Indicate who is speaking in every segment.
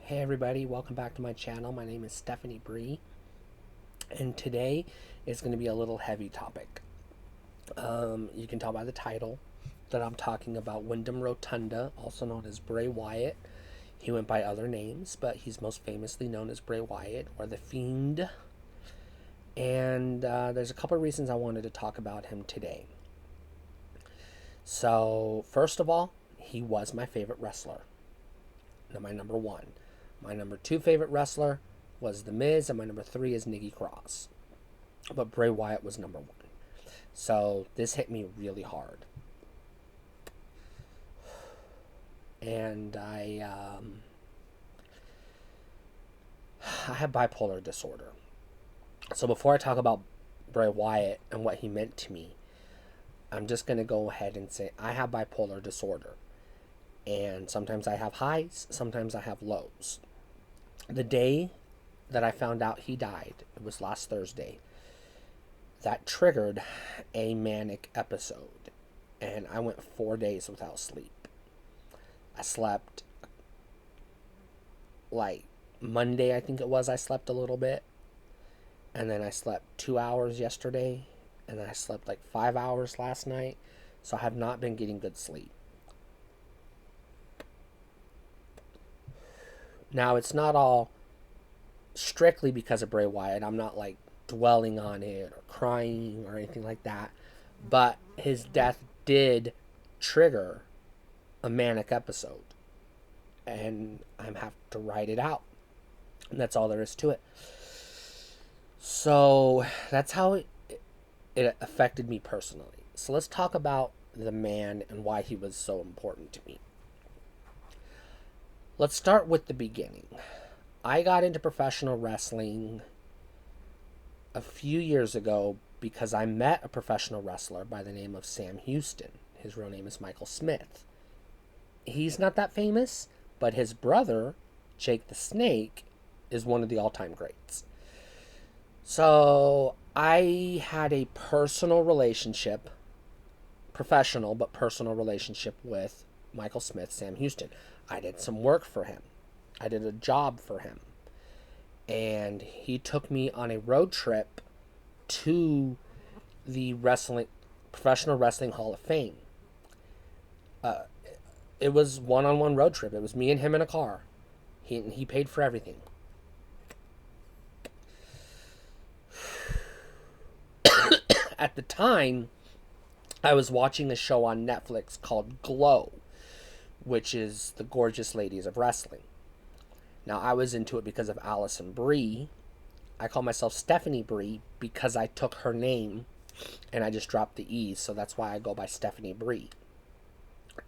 Speaker 1: Hey everybody, welcome back to my channel. My name is Stephanie Bree, and today is going to be a little heavy topic. You can tell by the title that I'm talking about Wyndham Rotunda, also known as Bray Wyatt. He went by other names, but he's most famously known as Bray Wyatt or The Fiend. And there's a couple of reasons I wanted to talk about him today. So, first of all, he was my favorite wrestler. Now, my number one. My number two favorite wrestler was The Miz, and my number three is Nikki Cross. But Bray Wyatt was number one. So this hit me really hard. And I have bipolar disorder. So before I talk about Bray Wyatt and what he meant to me, I'm just going to go ahead and say I have bipolar disorder. And sometimes I have highs, sometimes I have lows. The day that I found out he died, it was last Thursday, that triggered a manic episode. And I went 4 days without sleep. I slept, like, Monday, I think it was, I slept a little bit. And then I slept 2 hours yesterday. And then I slept like 5 hours last night. So I have not been getting good sleep. Now, it's not all strictly because of Bray Wyatt. I'm not like dwelling on it or crying or anything like that. But his death did trigger a manic episode. And I have to write it out. And that's all there is to it. So that's how it affected me personally. So let's talk about the man and why he was so important to me. Let's start with the beginning. I got into professional wrestling a few years ago because I met a professional wrestler by the name of Sam Houston. His real name is Michael Smith. He's not that famous, but his brother, Jake the Snake, is one of the all-time greats. So I had a personal relationship, professional but personal relationship with Michael Smith, Sam Houston. I did some work for him. I did a job for him. And he took me on a road trip to the Professional Wrestling Hall of Fame. It was one-on-one road trip. It was me and him in a car. He paid for everything. At the time, I was watching a show on Netflix called Glow, which is the Gorgeous Ladies of Wrestling. Now, I was into it because of Allison Brie. I call myself Stephanie Brie because I took her name and I just dropped the E, so that's why I go by Stephanie Brie.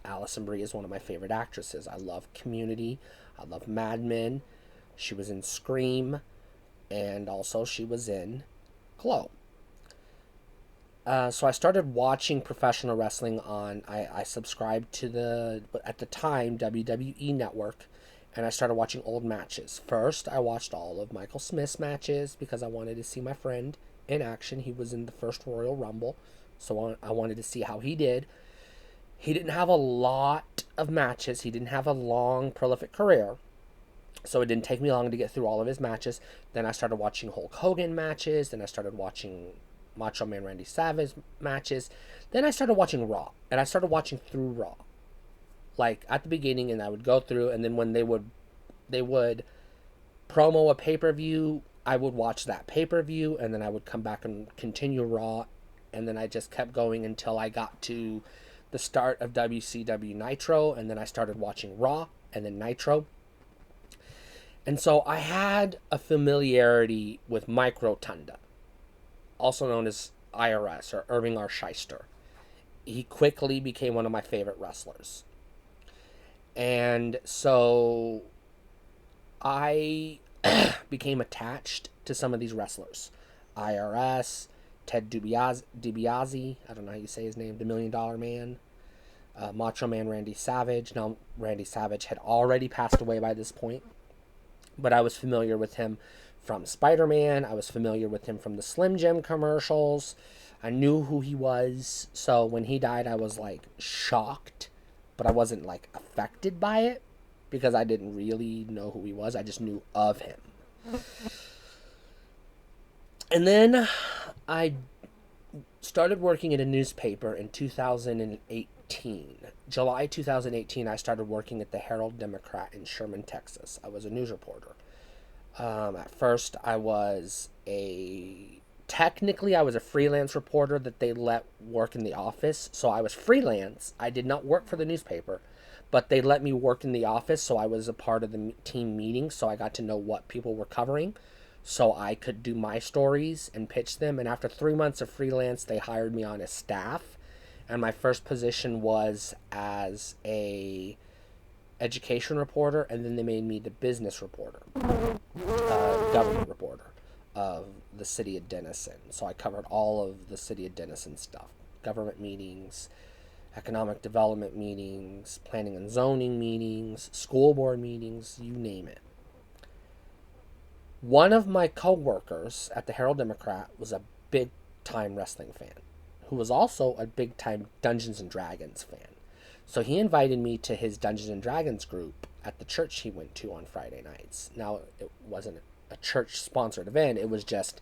Speaker 1: Allison Brie is one of my favorite actresses. I love Community. I love Mad Men. She was in Scream, and also she was in Glow. So I started watching professional wrestling on, I subscribed to the, at the time, WWE Network, and I started watching old matches. First, I watched all of Michael Smith's matches because I wanted to see my friend in action. He was in the first Royal Rumble, so I wanted to see how he did. He didn't have a lot of matches. He didn't have a long, prolific career, so it didn't take me long to get through all of his matches. Then I started watching Hulk Hogan matches. Then I started watching Macho Man Randy Savage matches. Then I started watching Raw, and I started watching through Raw, like at the beginning, and I would go through, and then when they would promo a pay-per-view, I would watch that pay-per-view, and then I would come back and continue Raw, and then I just kept going until I got to the start of WCW Nitro, and then I started watching Raw, and then Nitro. And so I had a familiarity with Mike Rotunda, also known as IRS, or Irving R. Shyster. He quickly became one of my favorite wrestlers. And so I became attached to some of these wrestlers. IRS, Ted DiBiase, I don't know how you say his name, the $1 Million Man, Macho Man Randy Savage. Now, Randy Savage had already passed away by this point, but I was familiar with him from Spider-Man. I was familiar with him from the Slim Jim commercials. I knew who he was. So when he died, I was like shocked, but I wasn't like affected by it. because I didn't really know who he was. I just knew of him. And then I started working at a newspaper in 2018. July 2018, I started working at the Herald-Democrat in Sherman, Texas. I was a news reporter. At first, technically I was a freelance reporter that they let work in the office. So I was freelance. I did not work for the newspaper, but they let me work in the office. So I was a part of the team meetings. So I got to know what people were covering, so I could do my stories and pitch them. And after 3 months of freelance, they hired me on as staff. And my first position was as a education reporter, and then they made me the business reporter, government reporter of the city of Denison. So I covered all of the city of Denison stuff: government meetings, economic development meetings, planning and zoning meetings, school board meetings, you name it. One of my co-workers at the Herald-Democrat was a big-time wrestling fan, who was also a big-time Dungeons & Dragons fan. So he invited me to his Dungeons & Dragons group at the church he went to on Friday nights. Now, it wasn't a church-sponsored event. It was just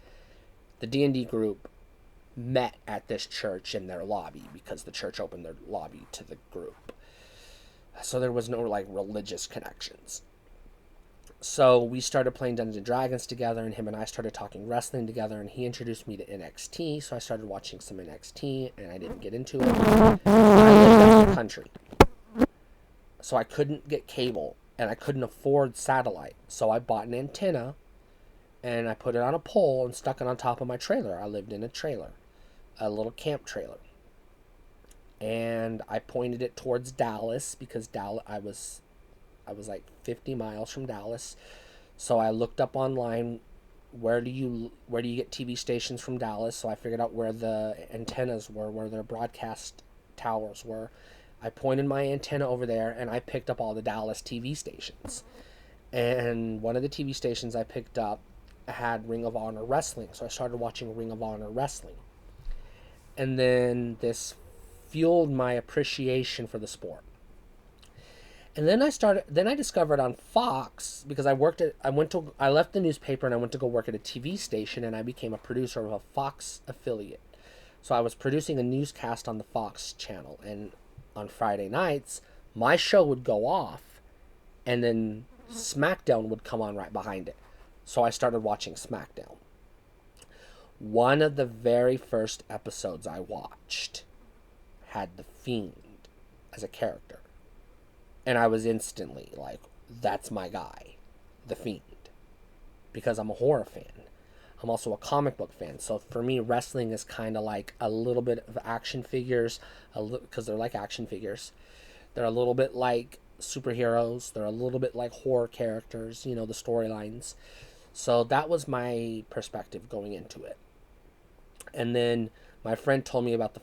Speaker 1: the D&D group met at this church in their lobby because the church opened their lobby to the group. So there was no, religious connections. So we started playing Dungeons & Dragons together, and him and I started talking wrestling together, and he introduced me to NXT, so I started watching some NXT, and I didn't get into it. I lived out in the country, so I couldn't get cable, and I couldn't afford satellite, so I bought an antenna, and I put it on a pole and stuck it on top of my trailer. I lived in a trailer, a little camp trailer, and I pointed it towards Dallas, because I was like 50 miles from Dallas. So I looked up online, where do you get TV stations from Dallas? So I figured out where the antennas were, where their broadcast towers were. I pointed my antenna over there, and I picked up all the Dallas TV stations. And one of the TV stations I picked up had Ring of Honor Wrestling. So I started watching Ring of Honor Wrestling. And then this fueled my appreciation for the sport. And then I discovered on Fox, because I left the newspaper and I went to go work at a TV station, and I became a producer of a Fox affiliate. So I was producing a newscast on the Fox channel, and on Friday nights, my show would go off, and then SmackDown would come on right behind it. So I started watching SmackDown. One of the very first episodes I watched had The Fiend as a character. And I was instantly like, that's my guy, The Fiend. Because I'm a horror fan. I'm also a comic book fan. So for me, wrestling is kind of like a little bit of action figures. Because they're like action figures. They're a little bit like superheroes. They're a little bit like horror characters, the storylines. So that was my perspective going into it. And then my friend told me about the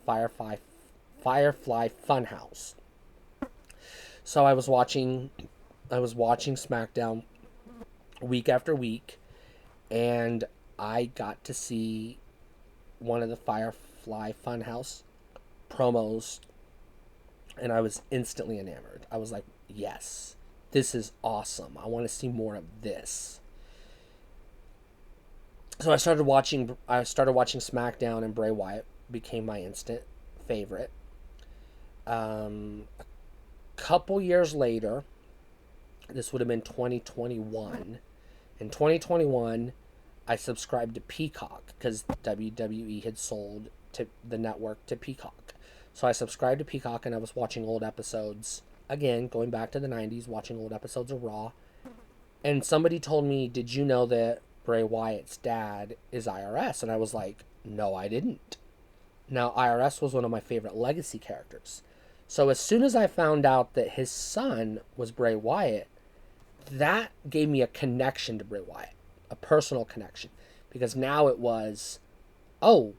Speaker 1: Firefly Funhouse. So I was watching SmackDown week after week, and I got to see one of the Firefly Funhouse promos, and I was instantly enamored. I was like, yes, this is awesome. I want to see more of this. So I started watching SmackDown, and Bray Wyatt became my instant favorite. Couple years later, this would have been 2021. In 2021, I subscribed to Peacock because WWE had sold the network to Peacock. So I subscribed to Peacock, and I was watching old episodes. Again, going back to the 90s, watching old episodes of Raw. And somebody told me, did you know that Bray Wyatt's dad is IRS? And I was like, no, I didn't. Now, IRS was one of my favorite legacy characters. So as soon as I found out that his son was Bray Wyatt, that gave me a connection to Bray Wyatt, a personal connection. Because now it was, oh,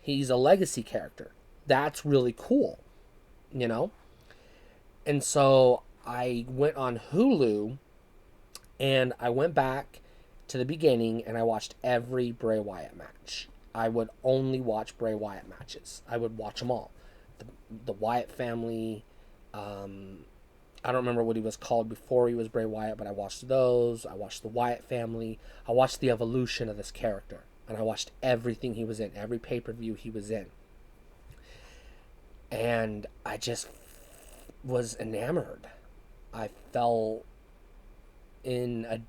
Speaker 1: he's a legacy character. That's really cool, And so I went on Hulu, and I went back to the beginning, and I watched every Bray Wyatt match. I would only watch Bray Wyatt matches. I would watch them all. The Wyatt family. I don't remember what he was called before he was Bray Wyatt, but I watched those. I watched the Wyatt family. I watched the evolution of this character. And I watched everything he was in, every pay-per-view he was in. And I just was enamored. I fell in a...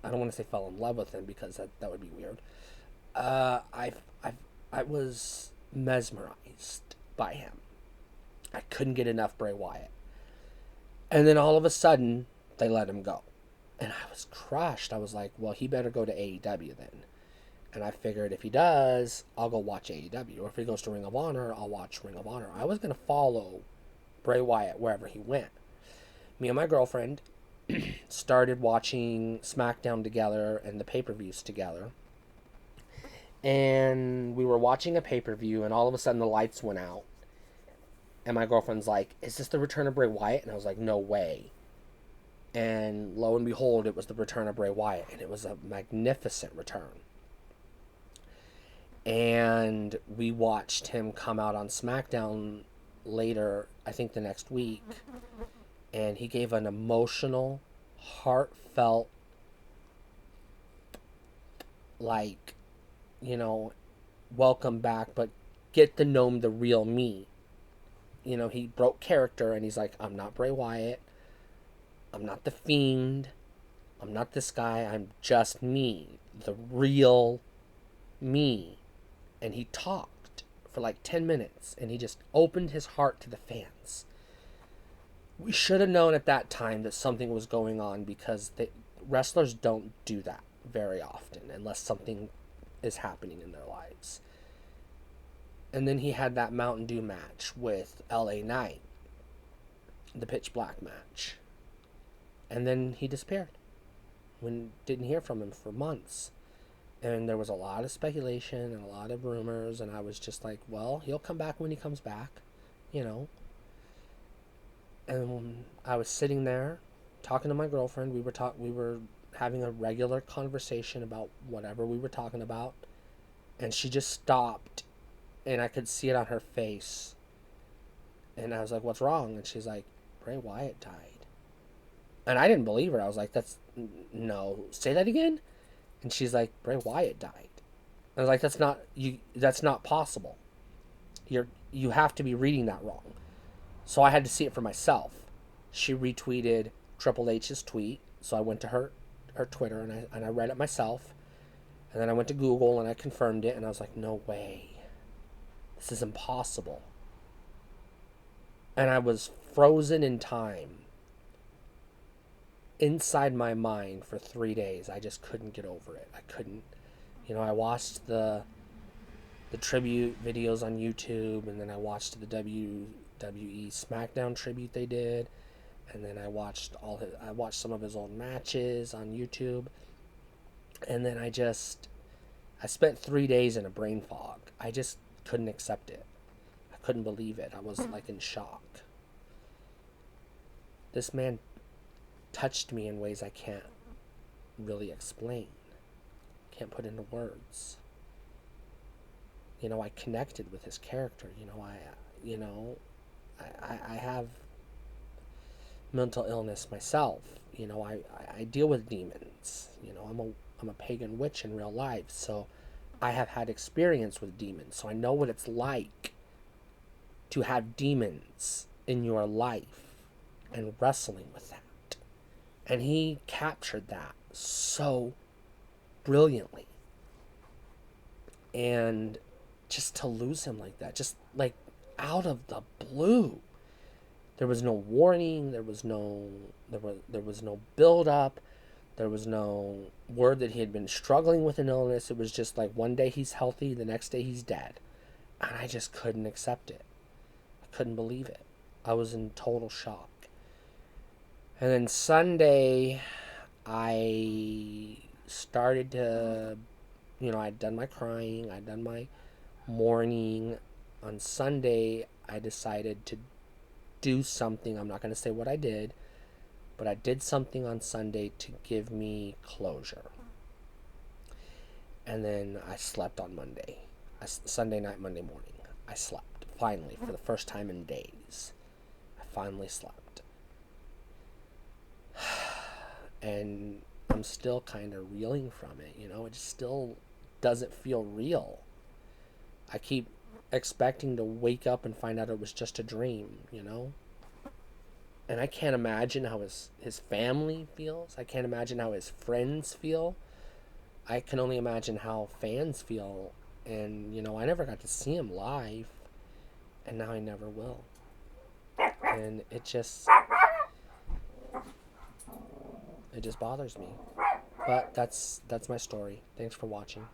Speaker 1: I don't want to say fell in love with him because that would be weird. I was mesmerized by him. I couldn't get enough Bray Wyatt. And then all of a sudden, they let him go. And I was crushed. I was like, well, he better go to AEW then. And I figured if he does, I'll go watch AEW. Or if he goes to Ring of Honor, I'll watch Ring of Honor. I was going to follow Bray Wyatt wherever he went. Me and my girlfriend started watching SmackDown together and the pay-per-views together. And we were watching a pay-per-view, and all of a sudden the lights went out. And my girlfriend's like, is this the return of Bray Wyatt? And I was like, no way. And lo and behold, it was the return of Bray Wyatt. And it was a magnificent return. And we watched him come out on SmackDown later, I think the next week. And he gave an emotional, heartfelt, like, you know, welcome back, but get to know the real me. You know, he broke character and he's like, I'm not Bray Wyatt. I'm not the Fiend. I'm not this guy. I'm just me. The real me. And he talked for like 10 minutes and he just opened his heart to the fans. We should have known at that time that something was going on because wrestlers don't do that very often unless something is happening in their lives. And then he had that Mountain Dew match with LA Knight, the pitch black match. And then he disappeared. Didn't hear from him for months. And there was a lot of speculation and a lot of rumors, and I was just like, well, he'll come back when he comes back, you know. And I was sitting there talking to my girlfriend. We were having a regular conversation about whatever we were talking about, and she just stopped, and I could see it on her face. And I was like, what's wrong? And she's like, Bray Wyatt died. And I didn't believe her. I was like, no, say that again? And she's like, Bray Wyatt died. I was like, that's not possible. You have to be reading that wrong. So I had to see it for myself. She retweeted Triple H's tweet, so I went to her Twitter and I read it myself. And then I went to Google and I confirmed it, and I was like, no way. This is impossible. And I was frozen in time inside my mind for 3 days. I just couldn't get over it. I couldn't, I watched the tribute videos on YouTube, and then I watched the WWE SmackDown tribute they did, and then I watched some of his old matches on YouTube, and then I spent 3 days in a brain fog. I just couldn't accept it. I couldn't believe it. I was like in shock. This man touched me in ways I can't really explain. Can't put into words. I connected with his character. I have mental illness myself. I deal with demons. I'm a pagan witch in real life, so I have had experience with demons. So I know what it's like to have demons in your life and wrestling with that. And he captured that so brilliantly. And just to lose him like that, just like out of the blue. There was no warning, there was no build up, there was no word that he had been struggling with an illness. It was just like one day he's healthy, the next day he's dead. And I just couldn't accept it. I couldn't believe it. I was in total shock. And then Sunday, I started to, I'd done my crying, I'd done my mourning. On Sunday, I decided to do something. I'm not going to say what I did, but I did something on Sunday to give me closure. And then I slept on Monday. Sunday night, Monday morning. I slept, finally, for the first time in days. I finally slept. And I'm still kind of reeling from it, you know? It just still doesn't feel real. I keep expecting to wake up and find out it was just a dream, you know? And I can't imagine how his family feels. I can't imagine how his friends feel. I can only imagine how fans feel. And, you know, I never got to see him live. And now I never will. And it just bothers me. But that's my story. Thanks for watching.